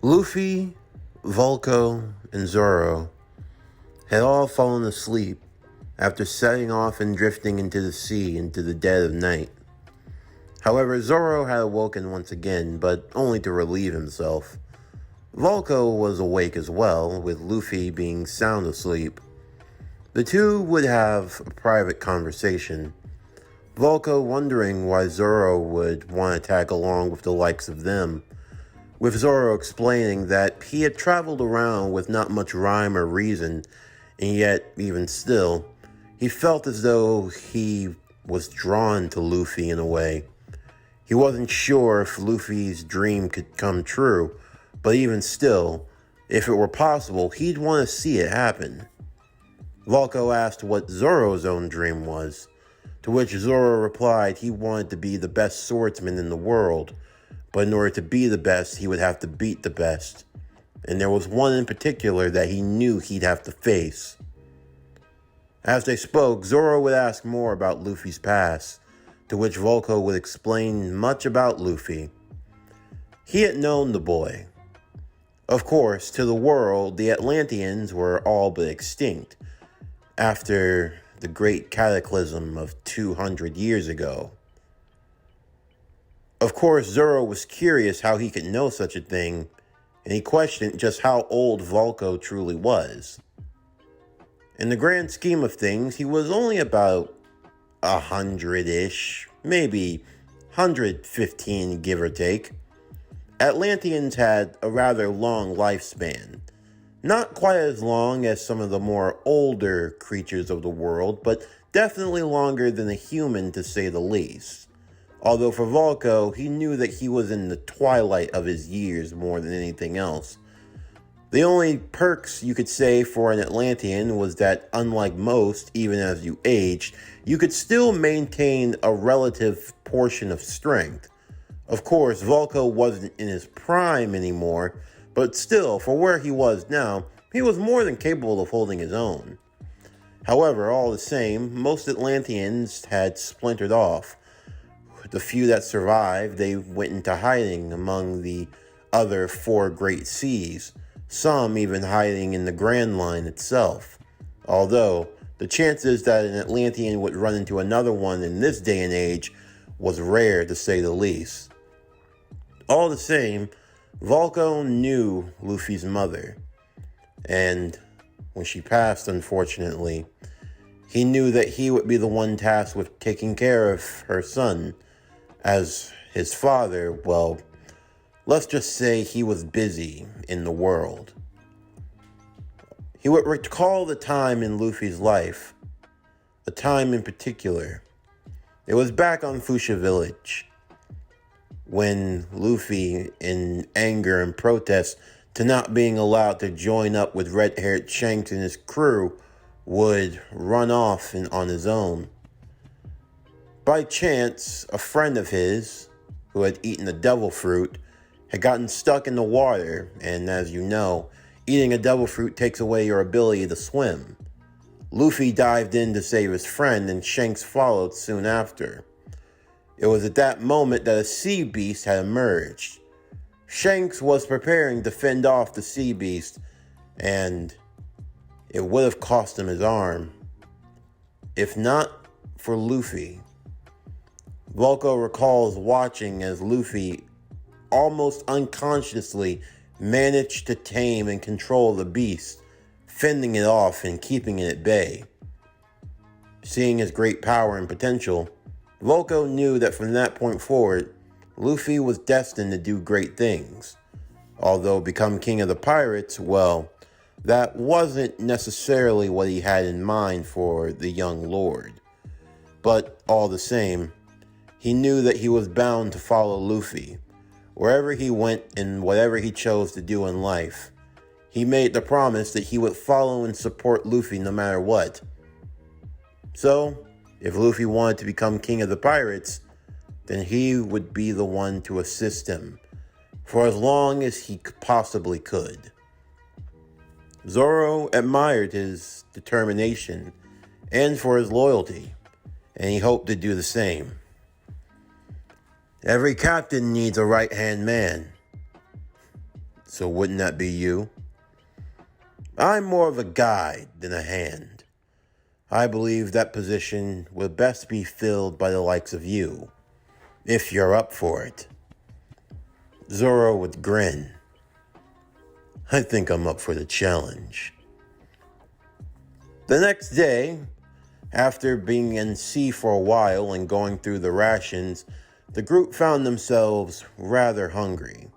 Luffy, Vulko, and Zoro had all fallen asleep after setting off and drifting into the sea into the dead of night. However, Zoro had awoken once again, but only to relieve himself. Vulko was awake as well, with Luffy being sound asleep. The two would have a private conversation, Vulko wondering why Zoro would want to tag along with the likes of them, with Zoro explaining that he had traveled around with not much rhyme or reason, and yet, even still, he felt as though he was drawn to Luffy in a way. He wasn't sure if Luffy's dream could come true, but even still, if it were possible, he'd want to see it happen. Vulko asked what Zoro's own dream was, to which Zoro replied he wanted to be the best swordsman in the world, but in order to be the best, he would have to beat the best. And there was one in particular that he knew he'd have to face. As they spoke, Zoro would ask more about Luffy's past, to which Vulko would explain much about Luffy. He had known the boy. Of course, to the world, the Atlanteans were all but extinct after the great cataclysm of 200 years ago. Of course, Zoro was curious how he could know such a thing, and he questioned just how old Vulko truly was. In the grand scheme of things, he was only about 100-ish, maybe 115 give or take. Atlanteans had a rather long lifespan. Not quite as long as some of the more older creatures of the world, but definitely longer than a human to say the least. Although for Vulko, he knew that he was in the twilight of his years more than anything else. The only perks you could say for an Atlantean was that, unlike most, even as you aged, you could still maintain a relative portion of strength. Of course, Vulko wasn't in his prime anymore, but still, for where he was now, he was more than capable of holding his own. However, all the same, most Atlanteans had splintered off. The few that survived, they went into hiding among the other four great seas, some even hiding in the Grand Line itself. Although, the chances that an Atlantean would run into another one in this day and age was rare to say the least. All the same, Vulko knew Luffy's mother, and when she passed, unfortunately, he knew that he would be the one tasked with taking care of her son, as his father, well, let's just say he was busy in the world. He would recall the time in Luffy's life, a time in particular. It was back on Fuchsia Village, when Luffy, in anger and protest to not being allowed to join up with red-haired Shanks and his crew, would run off on his own. By chance, a friend of his, who had eaten a devil fruit, had gotten stuck in the water, and as you know, eating a devil fruit takes away your ability to swim. Luffy dived in to save his friend, and Shanks followed soon after. It was at that moment that a sea beast had emerged. Shanks was preparing to fend off the sea beast, and it would have cost him his arm, if not for Luffy. Vulko recalls watching as Luffy, almost unconsciously, managed to tame and control the beast, fending it off and keeping it at bay. Seeing his great power and potential, Vulko knew that from that point forward, Luffy was destined to do great things. Although become king of the pirates, well, that wasn't necessarily what he had in mind for the young lord. But all the same, he knew that he was bound to follow Luffy. Wherever he went and whatever he chose to do in life, he made the promise that he would follow and support Luffy no matter what. So, if Luffy wanted to become king of the pirates, then he would be the one to assist him for as long as he possibly could. Zoro admired his determination and for his loyalty, and he hoped to do the same. Every captain needs a right-hand man. So wouldn't that be you? I'm more of a guide than a hand. I believe that position would best be filled by the likes of you, if you're up for it. Zoro would grin. I think I'm up for the challenge. The next day, after being in sea for a while and going through the rations, the group found themselves rather hungry.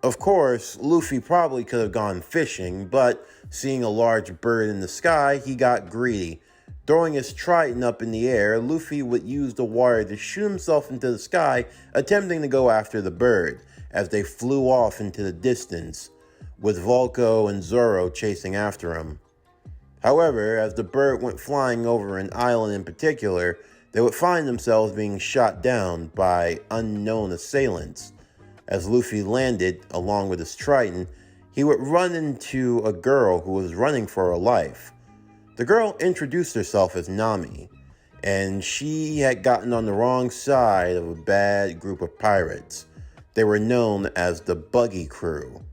Of course, Luffy probably could have gone fishing, but seeing a large bird in the sky, he got greedy. Throwing his trident up in the air, Luffy would use the water to shoot himself into the sky, attempting to go after the bird, as they flew off into the distance, with Vulko and Zoro chasing after him. However, as the bird went flying over an island in particular, they would find themselves being shot down by unknown assailants. As Luffy landed, along with his trident, he would run into a girl who was running for her life. The girl introduced herself as Nami, and she had gotten on the wrong side of a bad group of pirates. They were known as the Buggy Crew.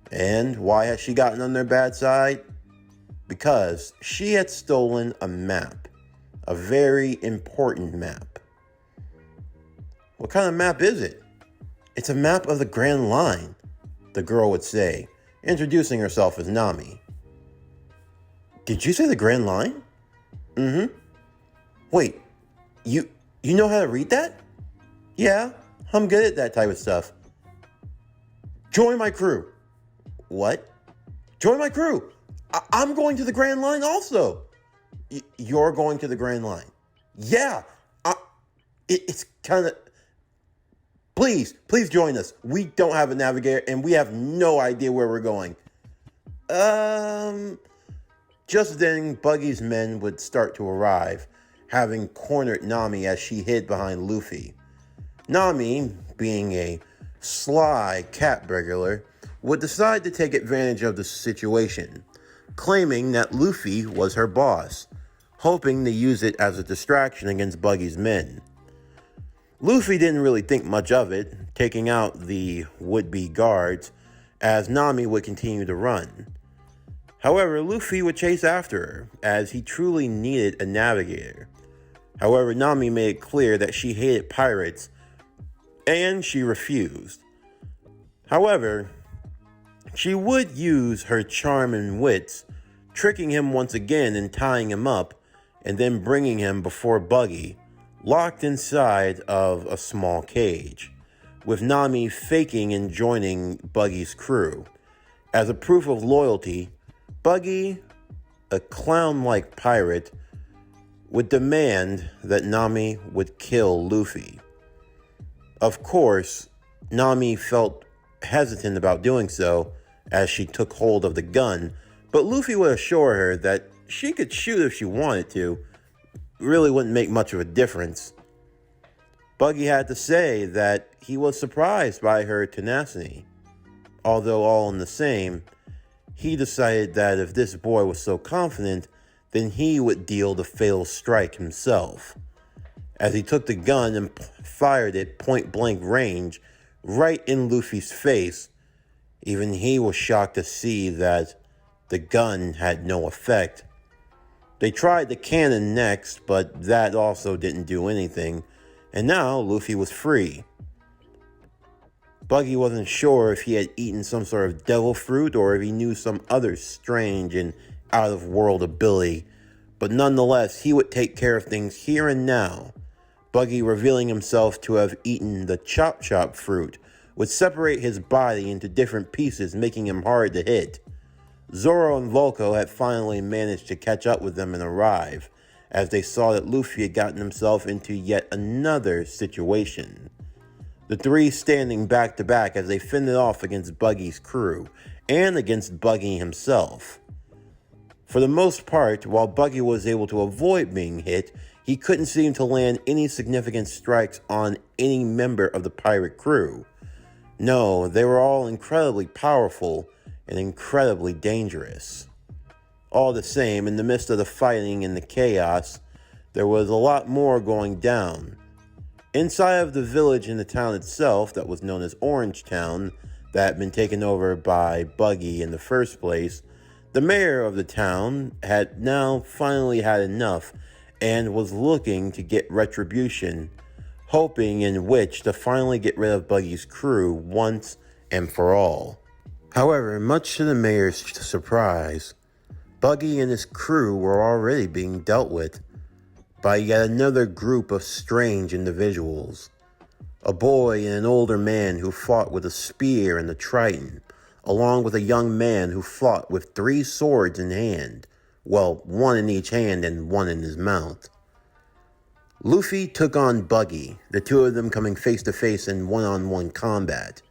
And why had she gotten on their bad side? Because she had stolen a map, a very important map. What kind of map is it? It's a map of the Grand Line, the girl would say, introducing herself as Nami. Did you say the Grand Line? Mm-hmm. Wait, you know how to read that? Yeah, I'm good at that type of stuff. Join my crew. What? Join my crew. I'm going to the Grand Line also. You're going to the Grand Line? Yeah. It's kind of... Please join us. We don't have a navigator and we have no idea where we're going. Just then, Buggy's men would start to arrive, having cornered Nami as she hid behind Luffy. Nami, being a sly cat burglar, would decide to take advantage of the situation, claiming that Luffy was her boss, hoping to use it as a distraction against Buggy's men. Luffy didn't really think much of it, taking out the would-be guards, as Nami would continue to run. However, Luffy would chase after her, as he truly needed a navigator. However, Nami made it clear that she hated pirates, and she refused. However, she would use her charm and wits, tricking him once again and tying him up, and then bringing him before Buggy, locked inside of a small cage, with Nami faking and joining Buggy's crew. As a proof of loyalty, Buggy, a clown-like pirate, would demand that Nami would kill Luffy. Of course, Nami felt hesitant about doing so as she took hold of the gun, but Luffy would assure her that she could shoot if she wanted to. Really wouldn't make much of a difference. Buggy had to say that he was surprised by her tenacity. Although all in the same, he decided that if this boy was so confident, then he would deal the fatal strike himself. As he took the gun and fired it point-blank range right in Luffy's face, even he was shocked to see that the gun had no effect. They tried the cannon next, but that also didn't do anything, and now Luffy was free. Buggy wasn't sure if he had eaten some sort of devil fruit or if he knew some other strange and out-of-world ability, but nonetheless, he would take care of things here and now. Buggy, revealing himself to have eaten the Chop Chop fruit, would separate his body into different pieces, making him hard to hit. Zoro and Vulko had finally managed to catch up with them and arrive, as they saw that Luffy had gotten himself into yet another situation. The three standing back to back as they fended off against Buggy's crew, and against Buggy himself. For the most part, while Buggy was able to avoid being hit, he couldn't seem to land any significant strikes on any member of the pirate crew. No, they were all incredibly powerful and incredibly dangerous. All the same, in the midst of the fighting and the chaos, there was a lot more going down. Inside of the village in the town itself, that was known as Orange Town, that had been taken over by Buggy in the first place, the mayor of the town had now finally had enough and was looking to get retribution, hoping in which to finally get rid of Buggy's crew once and for all. However, much to the mayor's surprise, Buggy and his crew were already being dealt with by yet another group of strange individuals. A boy and an older man who fought with a spear and a trident, along with a young man who fought with 3 swords in hand, well, 1 in each hand and 1 in his mouth. Luffy took on Buggy, the 2 of them coming face to face in one-on-one combat.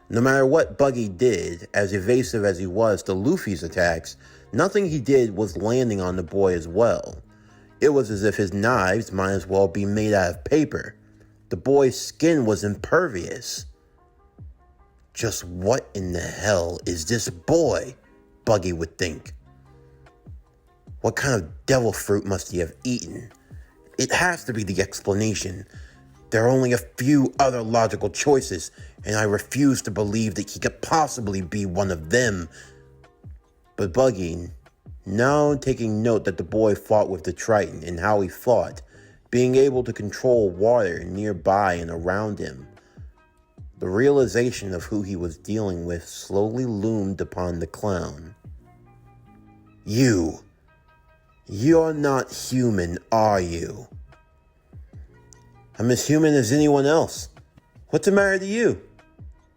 No matter what Buggy did, as evasive as he was to Luffy's attacks, nothing he did was landing on the boy as well. It was as if his knives might as well be made out of paper. The boy's skin was impervious. Just what in the hell is this boy? Buggy would think. What kind of devil fruit must he have eaten? It has to be the explanation. There are only a few other logical choices, and I refuse to believe that he could possibly be one of them. But Buggy, now taking note that the boy fought with the trident and how he fought, being able to control water nearby and around him, the realization of who he was dealing with slowly loomed upon the clown. You're not human, are you? I'm as human as anyone else. What's the matter to you?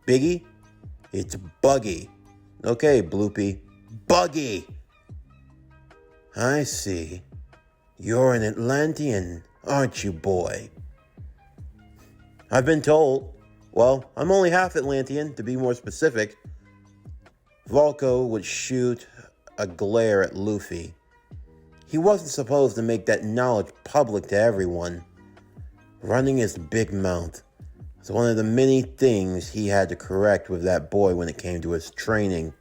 Biggie? It's Buggy. Okay, Bloopy. Buggy! I see. You're an Atlantean, aren't you, boy? I've been told. Well, I'm only half Atlantean, to be more specific. Volko would shoot a glare at Luffy. He wasn't supposed to make that knowledge public to everyone. Running his big mouth was one of the many things he had to correct with that boy when it came to his training.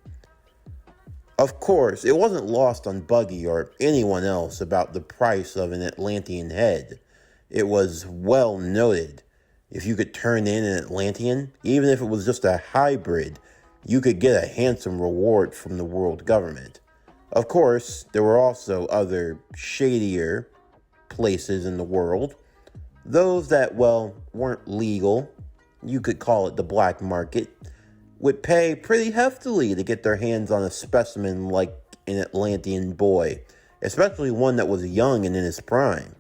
Of course, it wasn't lost on Buggy or anyone else about the price of an Atlantean head. It was well noted. If you could turn in an Atlantean, even if it was just a hybrid, you could get a handsome reward from the world government. Of course, there were also other shadier places in the world. Those that, well, weren't legal, you could call it the black market, would pay pretty heftily to get their hands on a specimen like an Atlantean boy, especially one that was young and in his prime.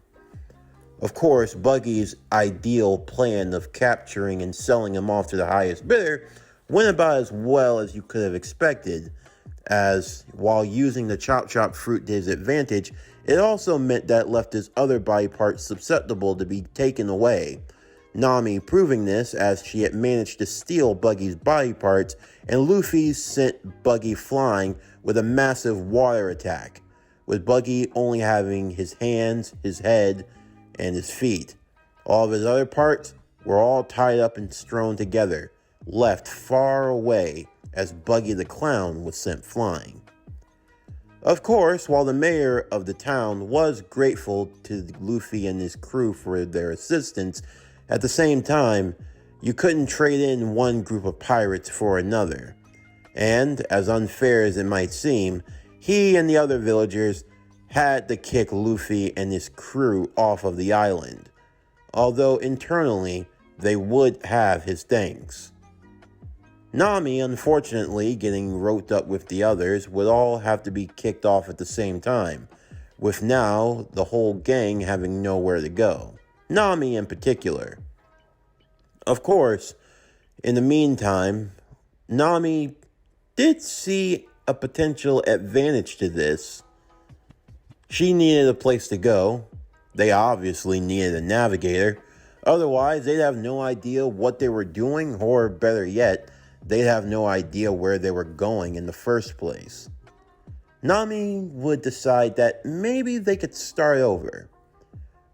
Of course, Buggy's ideal plan of capturing and selling him off to the highest bidder went about as well as you could have expected, as while using the Chop Chop fruit to his advantage, it also meant that it left his other body parts susceptible to be taken away. Nami proving this, as she had managed to steal Buggy's body parts, and Luffy sent Buggy flying with a massive water attack, with Buggy only having his hands, his head, and his feet. All of his other parts were all tied up and strewn together, left far away as Buggy the Clown was sent flying. Of course, while the mayor of the town was grateful to Luffy and his crew for their assistance, at the same time, you couldn't trade in one group of pirates for another. And, as unfair as it might seem, he and the other villagers had to kick Luffy and his crew off of the island, although internally they would have his thanks. Nami, unfortunately, getting roped up with the others, would all have to be kicked off at the same time, with now the whole gang having nowhere to go. Nami in particular. Of course, in the meantime, Nami did see a potential advantage to this. She needed a place to go. They obviously needed a navigator. Otherwise, they'd have no idea what they were doing, or better yet, they'd have no idea where they were going in the first place. Nami would decide that maybe they could start over.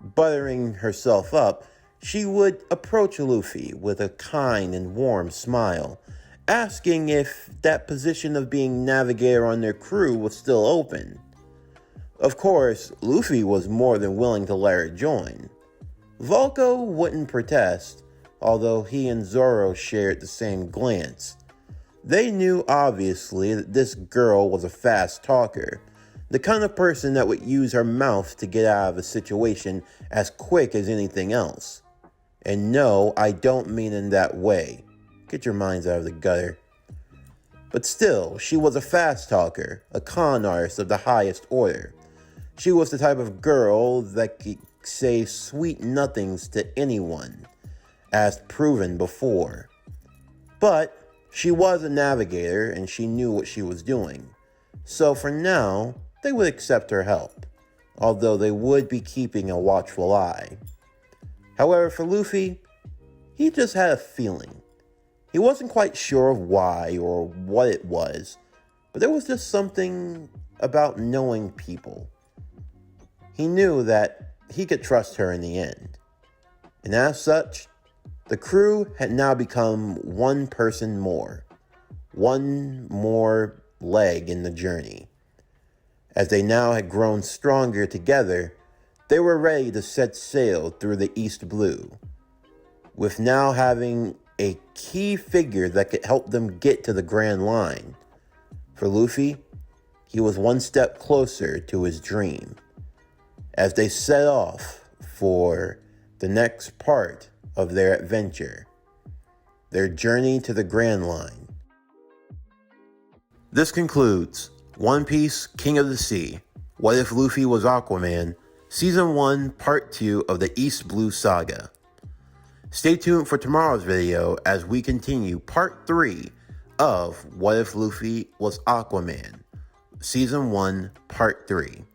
Buttering herself up, she would approach Luffy with a kind and warm smile, asking if that position of being navigator on their crew was still open. Of course, Luffy was more than willing to let her join. Volko wouldn't protest, although he and Zoro shared the same glance. They knew, obviously, that this girl was a fast talker, the kind of person that would use her mouth to get out of a situation as quick as anything else. And no, I don't mean in that way. Get your minds out of the gutter. But still, she was a fast talker, a con artist of the highest order. She was the type of girl that could say sweet nothings to anyone, as proven before. But she was a navigator and she knew what she was doing. So for now, they would accept her help, although they would be keeping a watchful eye. However, for Luffy, he just had a feeling. He wasn't quite sure of why or what it was, but there was just something about knowing people. He knew that he could trust her in the end. And as such, the crew had now become one person more. One more leg in the journey. As they now had grown stronger together, they were ready to set sail through the East Blue, with now having a key figure that could help them get to the Grand Line. For Luffy, he was one step closer to his dream, as they set off for the next part of their adventure, their journey to the Grand Line. This concludes One Piece King of the Sea, What If Luffy Was Aquaman, Season 1, Part 2 of the East Blue Saga. Stay tuned for tomorrow's video as we continue Part 3 of What If Luffy Was Aquaman, Season 1, Part 3.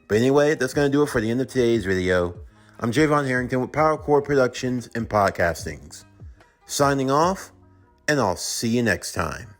But anyway, that's going to do it for the end of today's video. I'm Javon Harrington with Power Core Productions and Podcastings. Signing off, and I'll see you next time.